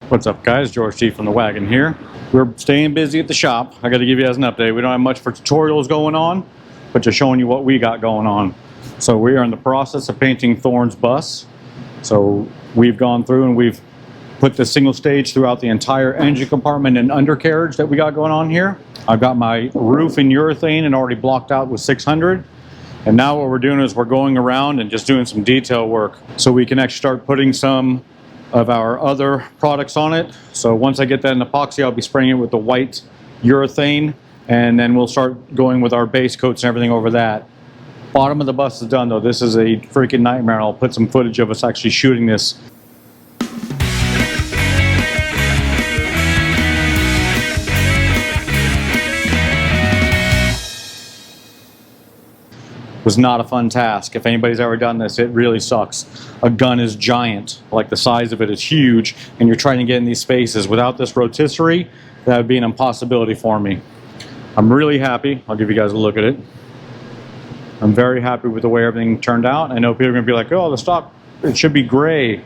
What's up, guys? George T from the wagon here. We're staying busy at the shop. I got to give you guys an update. We don't have much for tutorials going on, but just showing you what we got going on. So we are in the process of painting Thorne's bus. So we've gone through and we've put the single stage throughout the entire engine compartment and undercarriage that we got going on here. I've got my roof in urethane and already blocked out with 600. And now what we're doing is we're going around and just doing some detail work so we can actually start putting some of our other products on it. So once I get that in epoxy, I'll be spraying it with the white urethane, and then we'll start going with our base coats and everything over that. Bottom of the bus is done though. This is a freaking nightmare, and I'll put some footage of us actually shooting this. Was not a fun task. If anybody's ever done this, it really sucks. A gun is giant, like the size of it is huge, and you're trying to get in these spaces. Without this rotisserie, that would be an impossibility for me. I'm really happy. I'll give you guys a look at it. I'm very happy with the way everything turned out. I know people are going to be like, oh, the stock, it should be gray.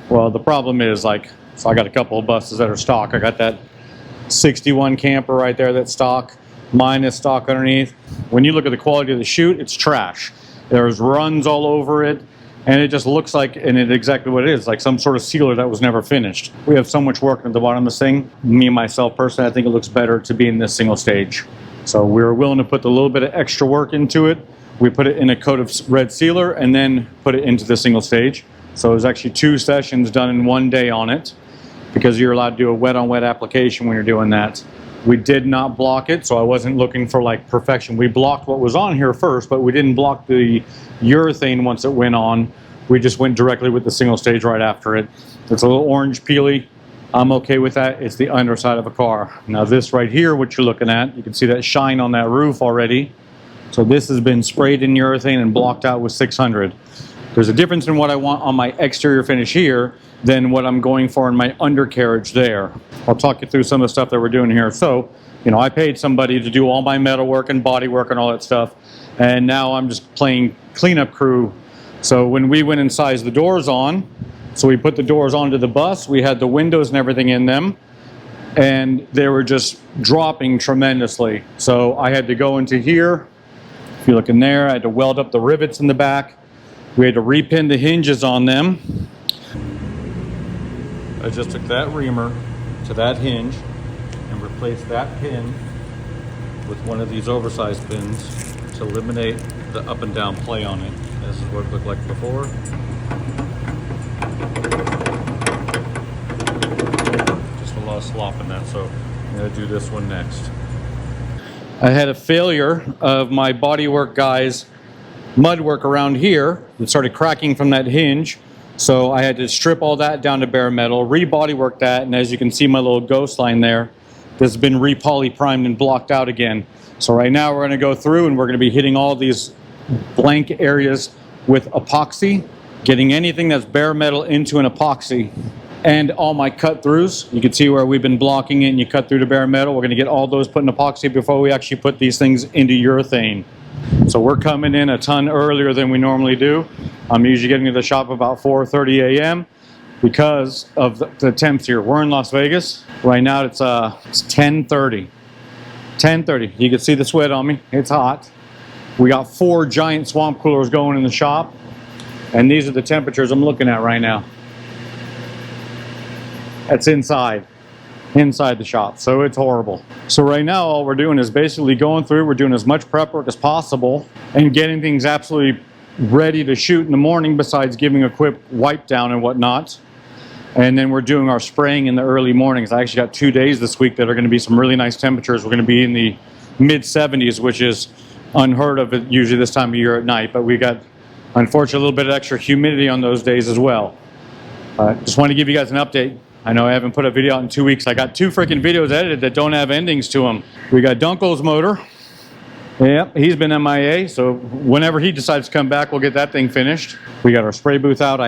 Well, the problem is, like, so I got a couple of buses that are stock. I got that 61 camper right there that's stock. Mine is stock underneath. When you look at the quality of the chute, it's trash. There's runs all over it, and it just looks like, and it's exactly what it is, like some sort of sealer that was never finished. We have so much work at the bottom of this thing. Me, myself, personally, I think it looks better to be in this single stage. So we were willing to put a little bit of extra work into it. We put it in a coat of red sealer and then put it into the single stage. So it was actually 2 sessions done in 1 day on it, because you're allowed to do a wet-on-wet application when you're doing that. We did not block it, so I wasn't looking for like perfection. We blocked what was on here first, but we didn't block the urethane once it went on. We just went directly with the single stage right after it. It's a little orange peely. I'm okay with that. It's the underside of a car. Now this right here, what you're looking at, you can see that shine on that roof already. So this has been sprayed in urethane and blocked out with 600. There's a difference in what I want on my exterior finish here than what I'm going for in my undercarriage there. I'll talk you through some of the stuff that we're doing here. So, you know, I paid somebody to do all my metal work and body work and all that stuff, and now I'm just playing cleanup crew. So when we went and sized the doors on, so we put the doors onto the bus, we had the windows and everything in them, and they were just dropping tremendously. So I had to go into here, if you look in there, I had to weld up the rivets in the back. We had to repin the hinges on them. I just took that reamer to that hinge and replaced that pin with one of these oversized pins to eliminate the up and down play on it. This is what it looked like before. Just a lot of slop in that, so I'm going to do this one next. I had a failure of my bodywork guy's mud work around here. It started cracking from that hinge. So I had to strip all that down to bare metal, re-bodywork that, and as you can see my little ghost line there, this has been re-poly primed and blocked out again. So right now we're going to go through and we're going to be hitting all these blank areas with epoxy, getting anything that's bare metal into an epoxy. And all my cut throughs, you can see where we've been blocking it and you cut through to bare metal. We're going to get all those put in epoxy before we actually put these things into urethane. So we're coming in a ton earlier than we normally do. I'm usually getting to the shop about 4:30 a.m. because of the temps here. We're in Las Vegas. Right now it's 10:30. 10:30. You can see the sweat on me. It's hot. We got 4 giant swamp coolers going in the shop, and these are the temperatures I'm looking at right now. That's inside the shop, so it's horrible. So right now all we're doing is basically going through, we're doing as much prep work as possible and getting things absolutely ready to shoot in the morning, besides giving a quick wipe down and whatnot. And then we're doing our spraying in the early mornings. I actually got 2 days this week that are going to be some really nice temperatures. We're going to be in the mid 70s, which is unheard of usually this time of year at night, but we got, unfortunately, a little bit of extra humidity on those days as well. Just want to give you guys an update. I know I haven't put a video out in 2 weeks. I got 2 freaking videos edited that don't have endings to them. We got Dunkel's motor. Yep, he's been MIA, so whenever he decides to come back, we'll get that thing finished. We got our spray booth out.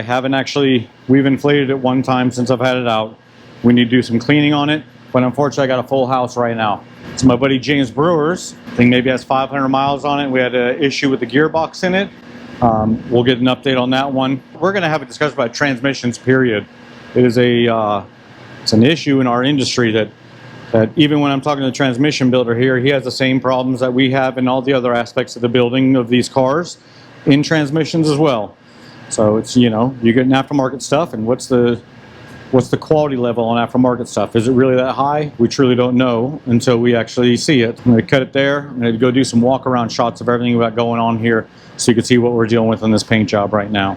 We've inflated it 1 time since I've had it out. We need to do some cleaning on it, but unfortunately I got a full house right now. It's my buddy James Brewer's. I think maybe has 500 miles on it. We had an issue with the gearbox in it. We'll get an update on that one. We're gonna have a discussion about transmissions, period. It is a It's an issue in our industry that even when I'm talking to the transmission builder here, he has the same problems that we have in all the other aspects of the building of these cars, in transmissions as well. So it's, you know, you get an aftermarket stuff, and what's the quality level on aftermarket stuff? Is it really that high? We truly don't know until we actually see it. I'm going to cut it there. I'm going to go do some walk around shots of everything we've got going on here so you can see what we're dealing with on this paint job right now.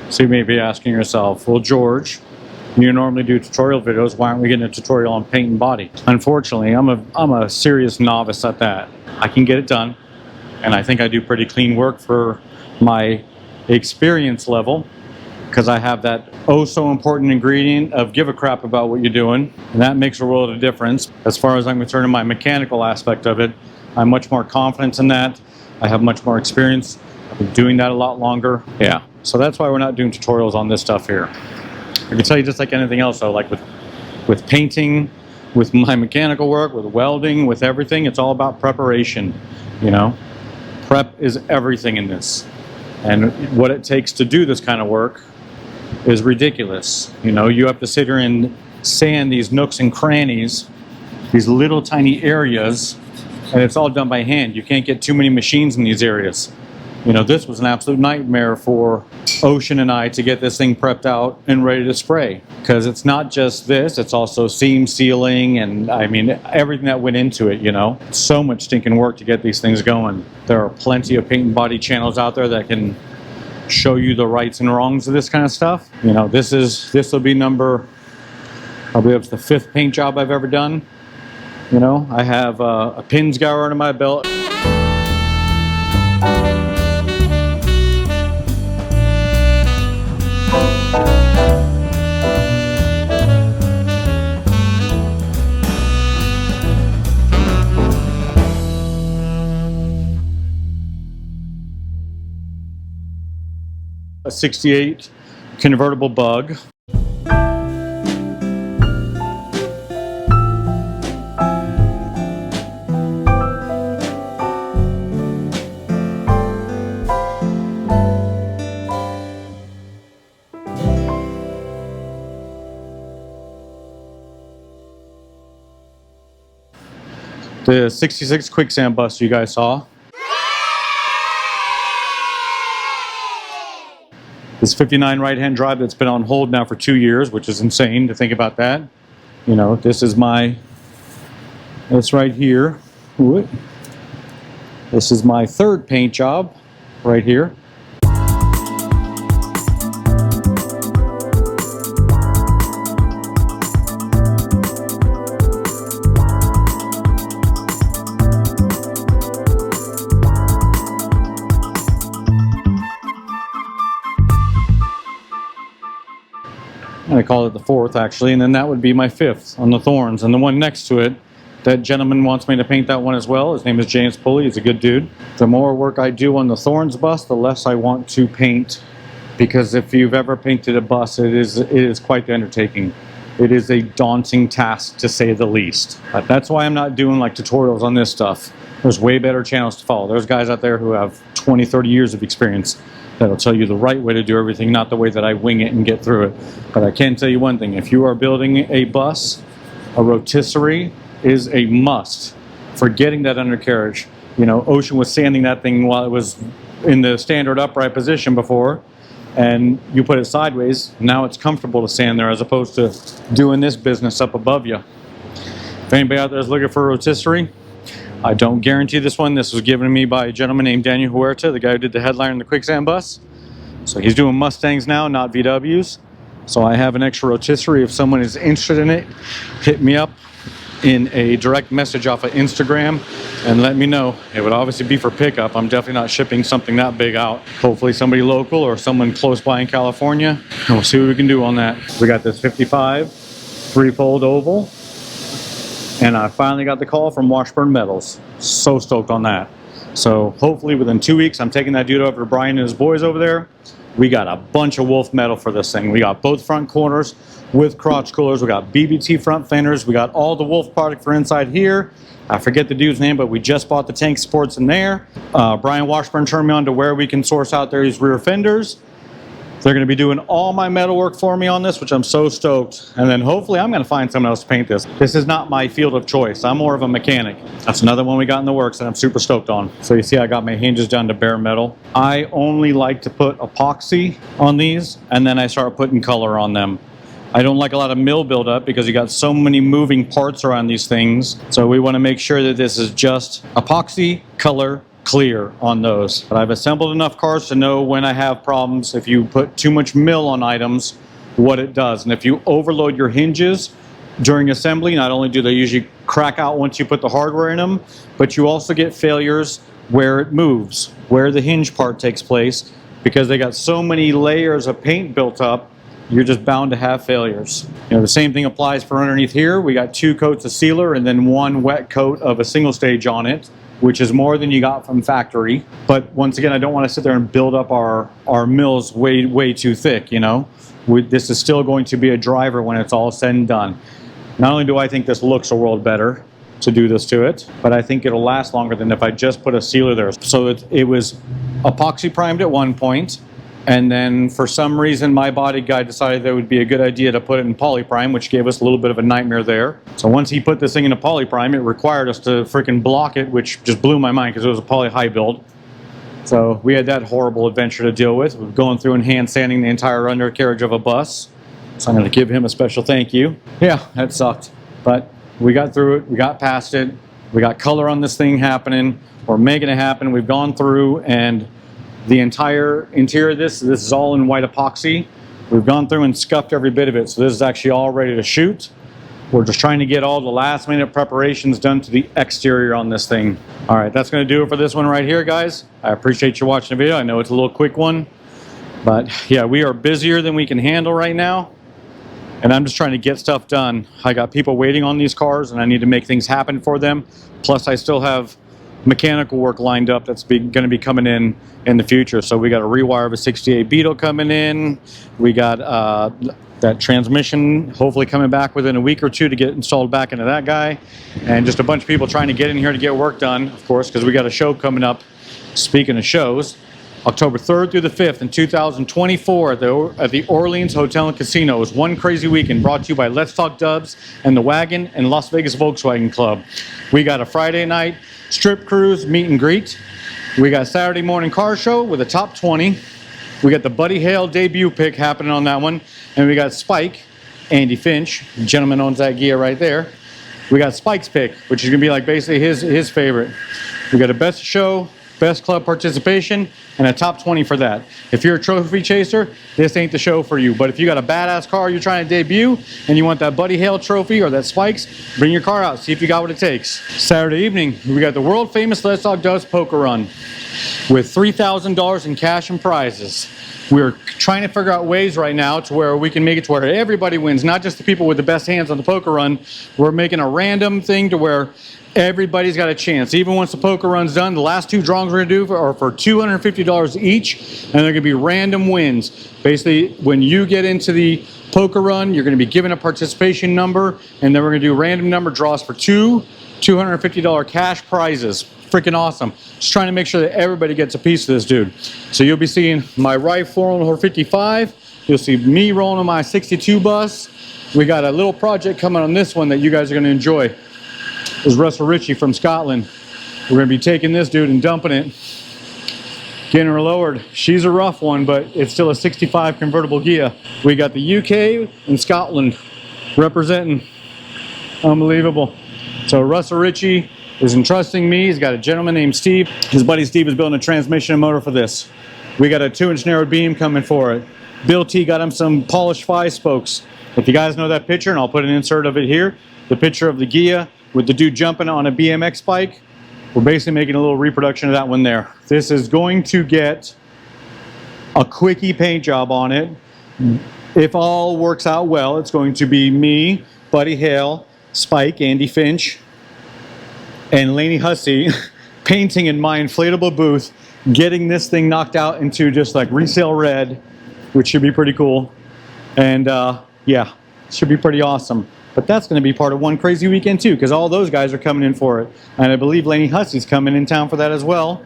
So you may be asking yourself, well, George, you normally do tutorial videos. Why aren't we getting a tutorial on paint and body? Unfortunately, I'm a serious novice at that. I can get it done, and I think I do pretty clean work for my experience level, because I have that oh so important ingredient of give a crap about what you're doing, and that makes a world of difference. As far as I'm concerned in my mechanical aspect of it, I'm much more confident in that. I have much more experience. I've been doing that a lot longer. Yeah, so that's why we're not doing tutorials on this stuff here. I can tell you, just like anything else though, like with painting, with my mechanical work, with welding, with everything, it's all about preparation, you know? Prep is everything in this. And what it takes to do this kind of work is ridiculous. You know, you have to sit here and sand these nooks and crannies, these little tiny areas, and it's all done by hand. You can't get too many machines in these areas. You know, this was an absolute nightmare for Ocean and I to get this thing prepped out and ready to spray. Because it's not just this, it's also seam sealing and, I mean, everything that went into it, you know. So much stinking work to get these things going. There are plenty of paint and body channels out there that can show you the rights and wrongs of this kind of stuff. You know, this will be probably up to the 5th paint job I've ever done. You know, I have a pin scour under my belt. A 68 convertible Bug. The 66 quicksand bust you guys saw. This 59 right-hand drive that's been on hold now for 2 years, which is insane to think about that. You know, this is this right here. This is my 3rd paint job right here. I call it the 4th actually, and then that would be my 5th on the Thorns. And the one next to it, that gentleman wants me to paint that one as well. His name is James Pulley. He's a good dude. The more work I do on the Thorns bust, the less I want to paint, because if you've ever painted a bust, it is quite the undertaking. It is a daunting task, to say the least. But that's why I'm not doing like tutorials on this stuff. There's way better channels to follow. There's guys out there who have 20, 30 years of experience that'll tell you the right way to do everything, not the way that I wing it and get through it. But I can tell you one thing: if you are building a bus, a rotisserie is a must for getting that undercarriage. You know, Ocean was sanding that thing while it was in the standard upright position before, and you put it sideways. Now it's comfortable to stand there as opposed to doing this business up above you. If anybody out there is looking for a rotisserie, I don't guarantee this one. This was given to me by a gentleman named Daniel Huerta, the guy who did the headliner in the quicksand bus. So he's doing Mustangs now, not VWs. So I have an extra rotisserie. If someone is interested in it, hit me up in a direct message off of Instagram and let me know. It would obviously be for pickup. I'm definitely not shipping something that big out. Hopefully somebody local or someone close by in California, and we'll see what we can do on that. We got this 55 3-fold oval, and I finally got the call from Washburn Metals. So stoked on that. So hopefully within 2 weeks, I'm taking that dude over to Brian and his boys over there. We got a bunch of Wolf metal for this thing. We got both front corners with crotch coolers. We got BBT front fenders. We got all the Wolf product for inside here. I forget the dude's name, but we just bought the tank supports in there. Brian Washburn turned me on to where we can source out there these rear fenders. They're going to be doing all my metal work for me on this, which I'm so stoked. And then hopefully I'm going to find someone else to paint this. This is not my field of choice. I'm more of a mechanic. That's another one we got in the works that I'm super stoked on. So you see I got my hinges down to bare metal. I only like to put epoxy on these, and then I start putting color on them. I don't like a lot of mill buildup because you got so many moving parts around these things. So we want to make sure that this is just epoxy, color, clear on those. But I've assembled enough cars to know when I have problems. If you put too much mill on items, what it does. And if you overload your hinges during assembly, not only do they usually crack out once you put the hardware in them, but you also get failures where it moves, where the hinge part takes place, because they got so many layers of paint built up. You're just bound to have failures. You know, the same thing applies for underneath here. We got 2 coats of sealer and then 1 wet coat of a single stage on it, which is more than you got from factory. But once again, I don't want to sit there and build up our mills way too thick, you know. This is still going to be a driver when it's all said and done. Not only do I think this looks a world better to do this to it, but I think it'll last longer than if I just put a sealer there. So it was epoxy primed at one point, and then for some reason my body guy decided that it would be a good idea to put it in polyprime, which gave us a little bit of a nightmare there. So once he put this thing into polyprime, it required us to freaking block it, which just blew my mind because it was a poly high build. So we had that horrible adventure to deal with. We're going through and hand sanding the entire undercarriage of a bus. So I'm going to give him a special thank you. Yeah, that sucked. But we got through it. We got past it. We got color on this thing happening. We're making it happen. We've gone through, and the entire interior of this is all in white epoxy. We've gone through and scuffed every bit of it. So this is actually all ready to shoot. We're just trying to get all the last minute preparations done to the exterior on this thing. All right, that's going to do it for this one right here, guys. I appreciate you watching the video. I know it's a little quick one, but yeah, we are busier than we can handle right now. And I'm just trying to get stuff done. I got people waiting on these cars and I need to make things happen for them. Plus I still have mechanical work lined up that's going to be coming in the future. So we got a rewire of a 68 Beetle coming in. We got that transmission hopefully coming back within a week or two to get installed back into that guy. And just a bunch of people trying to get in here to get work done, of course, because we got a show coming up. Speaking of shows, October 3rd through the 5th in 2024 at the Orleans Hotel and Casino. It was one crazy weekend, brought to you by Let's Talk Dubs and The Wagon and Las Vegas Volkswagen Club. We got a Friday night strip cruise meet and greet. We got Saturday morning car show with a top 20. We got the Buddy Hale debut pick happening on that one. And we got Spike, Andy Finch, the gentleman owns that gear right there. We got Spike's pick, which is going to be like basically his favorite. We got a best show, best club participation, and a top 20 for that. If you're a trophy chaser, this ain't the show for you. But if you got a badass car you're trying to debut and you want that Buddy Hale trophy or that Spikes, bring your car out, see if you got what it takes. Saturday evening, we got the world famous Let's Talk Dubs poker run with $3,000 in cash and prizes. We're trying to figure out ways right now to where we can make it to where everybody wins, not just the people with the best hands on the poker run. We're making a random thing to where everybody's got a chance. Even once the poker run's done, the last 2 drawings we're gonna do are for $250 each, and they're gonna be random wins. Basically, when you get into the poker run, you're gonna be given a participation number, and then we're gonna do random number draws for 2 $250 cash prizes. Freaking awesome. Just trying to make sure that everybody gets a piece of this, dude. So you'll be seeing my rifle rolling on 55. You'll see me rolling on my 62 bus. We got a little project coming on this one that you guys are gonna enjoy. This is Russell Ritchie from Scotland. We're gonna be taking this dude and dumping it, getting her lowered. She's a rough one, but it's still a 65 convertible Gia. We got the UK and Scotland representing. Unbelievable. So Russell Ritchie is entrusting me. He's got a gentleman named Steve. His buddy Steve is building a transmission and motor for this. We got a 2-inch narrow beam coming for it. Bill T got him some polished 5 spokes. If you guys know that picture, and I'll put an insert of it here, the picture of the Gia with the dude jumping on a BMX bike, we're basically making a little reproduction of that one there. This is going to get a quickie paint job on it. If all works out well, it's going to be me, Buddy Hale, Spike, Andy Finch, and Laney Hussey painting in my inflatable booth, getting this thing knocked out into just like resale red, which should be pretty cool. And yeah, should be pretty awesome. But that's going to be part of one crazy weekend too, because all those guys are coming in for it. And I believe Laney Hussey's coming in town for that as well.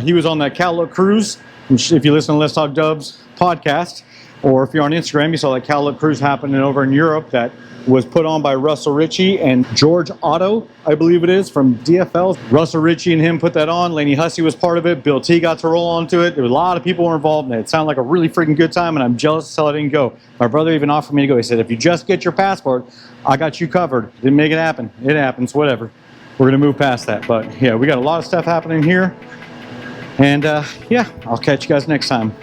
He was on that Cowlook cruise. If you listen to Let's Talk Dubs podcast, or if you're on Instagram, you saw that Cowlook cruise happening over in Europe that was put on by Russell Ritchie and George Otto, I believe it is, from DFL. Russell Ritchie and him put that on. Laney Hussey was part of it. Bill T got to roll onto it. There was a lot of people were involved in it. It sounded like a really freaking good time, and I'm jealous as hell I didn't go. My brother even offered me to go. He said, if you just get your passport, I got you covered. Didn't make it happen. It happens, whatever. We're going to move past that. But yeah, we got a lot of stuff happening here. And yeah, I'll catch you guys next time.